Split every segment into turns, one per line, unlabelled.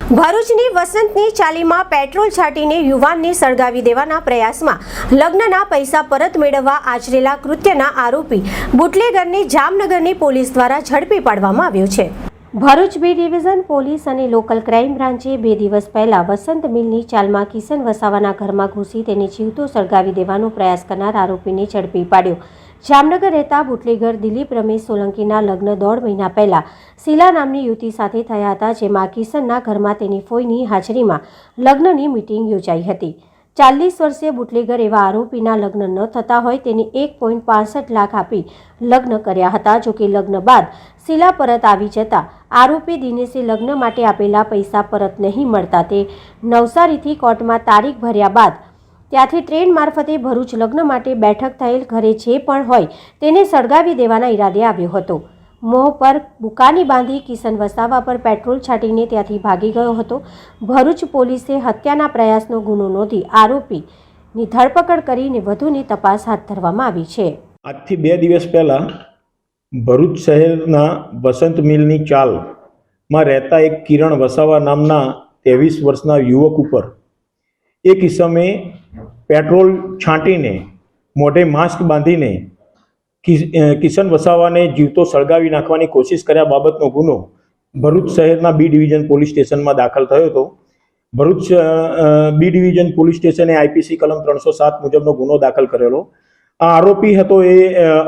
ભરૂચની વસંતની ચાલીમાં પેટ્રોલ છાંટીને યુવાનને સળગાવી દેવાના પ્રયાસમાં લગ્નના પૈસા પરત મેળવવા આચરેલા કૃત્યના આરોપી બુટલેગરને જામનગરની પોલીસ દ્વારા ઝડપી પાડવામાં આવ્યો છે। ભરૂચ બી ડિવિઝન પોલીસ અને લોકલ ક્રાઇમ બ્રાન્ચે 2 દિવસ પહેલા વસંત મિલની ચાલમાં કિશન વસાવાના ઘરમાં ઘૂસી તેને જીવતો સળગાવી દેવાનો પ્રયાસ કરનાર આરોપીને ઝડપી પાડ્યો। જામનગર રહેતા બુટલેગર દિલીપ રમેશ સોલંકીના લગ્ન 1.5 મહિના પહેલા શીલા નામની યુવતી સાથે થયા હતા, જેમાં કિશનના ઘરમાં તેની ફોઈની હાજરીમાં લગ્નની મીટિંગ યોજાઈ હતી। 40 વર્ષીય બુટલેગર એવા આરોપીના લગ્ન ન થતા હોય તેની 1.65 લાખ આપી લગ્ન કર્યા હતા। જો કે લગ્ન બાદ શીલા પરત આવી જતા આરોપી દિનેશે લગ્ન માટે આપેલા પૈસા પરત નહીં મળતા તે નવસારીથી કોર્ટમાં તારીખ ભર્યા બાદ ત્યાંથી ટ્રેન મારફતે ભરૂચ લગ્ન માટે બેઠક થયેલ ઘરે જે પણ હોય તેને સળગાવી દેવાના ઈરાદે આવ્યો હતો। મોહ પર બુકાની બાંધી કિશન વસાવા પર પેટ્રોલ છાંટીને ત્યાંથી ભાગી ગયો હતો। ભરૂચ પોલીસે હત્યાના પ્રયાસનો ગુનો નોંધી આરોપીની ધરપકડ કરીને વધુની તપાસ હાથ ધરવામાં આવી છે।
આજથી 2 દિવસ પહેલા ભરૂચ શહેરના વસંત મિલની ચાલમાં રહેતા એક કિરણ વસાવા નામના 23 વર્ષના યુવક ઉપર એક ઇસમે પેટ્રોલ છાંટીને મોઢે માસ્ક બાંધીને કિશન વસાવાને જીવતો સળગાવી નાખવાની કોશિશ કર્યા બાબતનો ગુનો ભરૂચ શહેરના બી ડિવિઝન પોલીસ સ્ટેશનમાં દાખલ થયો હતો। ભરૂચ બી ડિવિઝન પોલીસ સ્ટેશને આઈપીસી કલમ 307 મુજબનો ગુનો દાખલ કરેલો। આ આરોપી હતો એ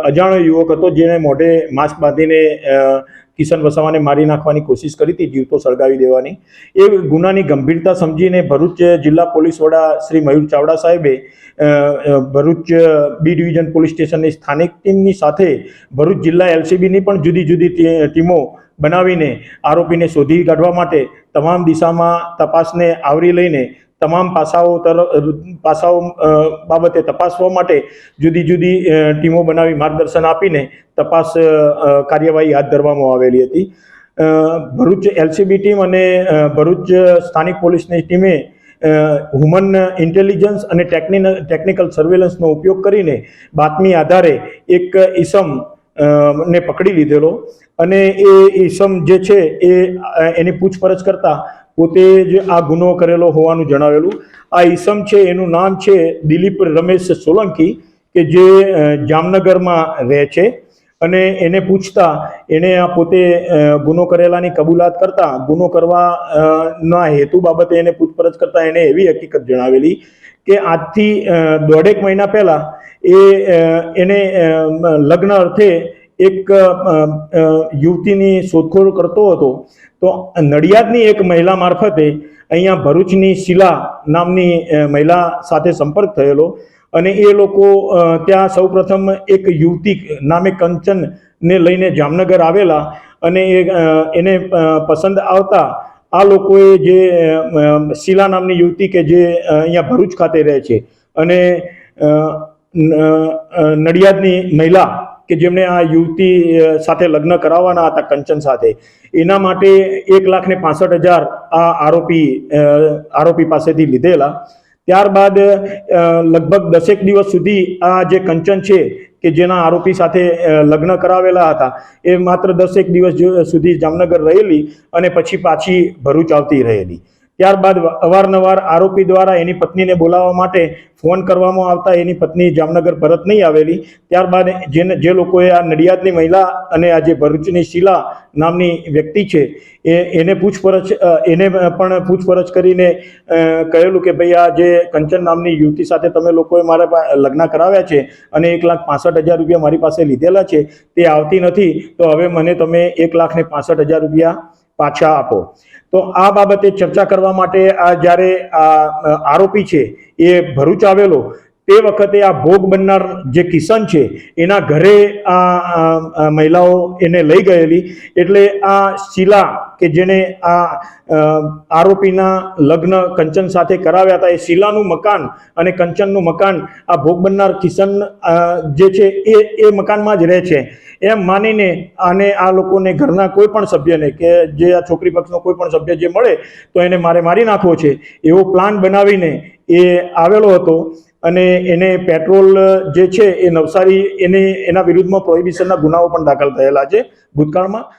અજાણ્યો યુવક હતો જેને મોઢે માસ્ક બાંધીને કિશન વસાવાને મારી નાખવાની કોશિશ કરી હતી, જીવતો સળગાવી દેવાની। એ ગુનાની ગંભીરતા સમજીને ભરૂચ જિલ્લા પોલીસ વડા શ્રી મયુર ચાવડા સાહેબે ભરૂચ બી ડિવિઝન પોલીસ સ્ટેશનની સ્થાનિક ટીમની સાથે ભરૂચ જિલ્લા એલસીબીની પણ જુદી જુદી ટીમો બનાવીને આરોપીને શોધી કાઢવા માટે તમામ દિશામાં તપાસને આવરી લઈને તમામ પાસાઓ બાબતે તપાસવા માટે જુદી જુદી ટીમો બનાવી માર્ગદર્શન આપીને તપાસ કાર્યવાહી હાથ ધરવામાં આવેલી હતી। ભરૂચ એલસીબી ટીમ અને ભરૂચ સ્થાનિક પોલીસની ટીમે હ્યુમન ઇન્ટેલિજન્સ અને ટેકનિકલ સર્વેલન્સનો ઉપયોગ કરીને બાતમી આધારે એક ઈસમ ને પકડી લીધેલો અને એ ઈસમ જે છે એની પૂછપરછ કરતા પોતે જ આ ગુનો કરેલો હોવાનું જણાવેલું। આ ઈસમ છે એનું નામ છે દિલીપ રમેશ સોલંકી કે જે જામનગરમાં રહે છે અને એને પૂછતા એણે આ પોતે ગુનો કરેલાની કબૂલાત કરતા ગુનો કરવાના હેતુ બાબતે એને પૂછપરછ કરતા એને એવી હકીકત જણાવેલી કે આજથી 1.5 મહિના પહેલા એને લગ્ન અર્થે એક યુવતીની શોધખોળ કરતો હતો તો નડિયાદની એક મહિલા મારફતે અહીંયા ભરૂચની શીલા નામની મહિલા સાથે સંપર્ક થયેલો અને એ લોકો ત્યાં સૌપ્રથમ એક યુવતી નામે કંચનને લઈને જામનગર આવેલા અને એને પસંદ આવતા આ લોકોએ જે શીલા નામની યુવતી કે જે અહીંયા ભરૂચ ખાતે રહે છે અને નડિયાદની મહિલા કે જેમણે આ યુવતી સાથે લગ્ન કરાવવાના હતા કંચન સાથે, એના માટે 1,65,000 આ આરોપી પાસેથી લીધેલા। ત્યારબાદ લગભગ 10 દિવસ સુધી આ જે કંચન છે કે જેના આરોપી સાથે લગ્ન કરાવેલા હતા એ માત્ર 10 દિવસ સુધી જામનગર રહેલી અને પછી પાછી ભરૂચ આવતી રહેલી। ત્યારબાદ અવારનવાર આરોપી દ્વારા એની પત્નીને બોલાવવા માટે ફોન કરવામાં આવતા એની પત્ની જામનગર પરત નહીં આવેલી। ત્યારબાદ જે લોકોએ આ નડિયાદની મહિલા અને આ જે ભરૂચની શીલા નામની વ્યક્તિ છે એને પણ પૂછપરછ કરીને કહેલું કે ભાઈ આ જે કંચન નામની યુવતી સાથે તમે લોકોએ મારા લગ્ન કરાવ્યા છે અને 1,65,000 રૂપિયા મારી પાસે લીધેલા છે, તે આવતી નથી, તો હવે મને તમે 1,65,000 રૂપિયા પાછા આપો। તો આ બાબતે ચર્ચા કરવા માટે આ જ્યારે આરોપી છે એ ભરૂચ આવેલો તે વખતે આ ભોગ બનનાર જે કિશન છે એના ઘરે આ મહિલાઓ એને લઈ ગયેલી। એટલે આ શીલા કે જેને આ આરોપીના લગ્ન કંચન સાથે કરાવ્યા હતા એ શીલાનું મકાન અને કંચનનું મકાન આ ભોગ બનનાર કિશન જે છે એ મકાનમાં જ રહે છે એમ માનીને અને આ લોકોને ઘરના કોઈ પણ સભ્યને કે જે આ છોકરી પક્ષનો કોઈ પણ સભ્ય જે મળે તો એને મારી નાખવો છે એવો પ્લાન બનાવીને એ આવેલો હતો અને એને પેટ્રોલ જે છે એ નવસારી એના વિરુદ્ધમાં પ્રોહિબિશનના ગુનાઓ પણ દાખલ થયેલા છે ભૂતકાળમાં।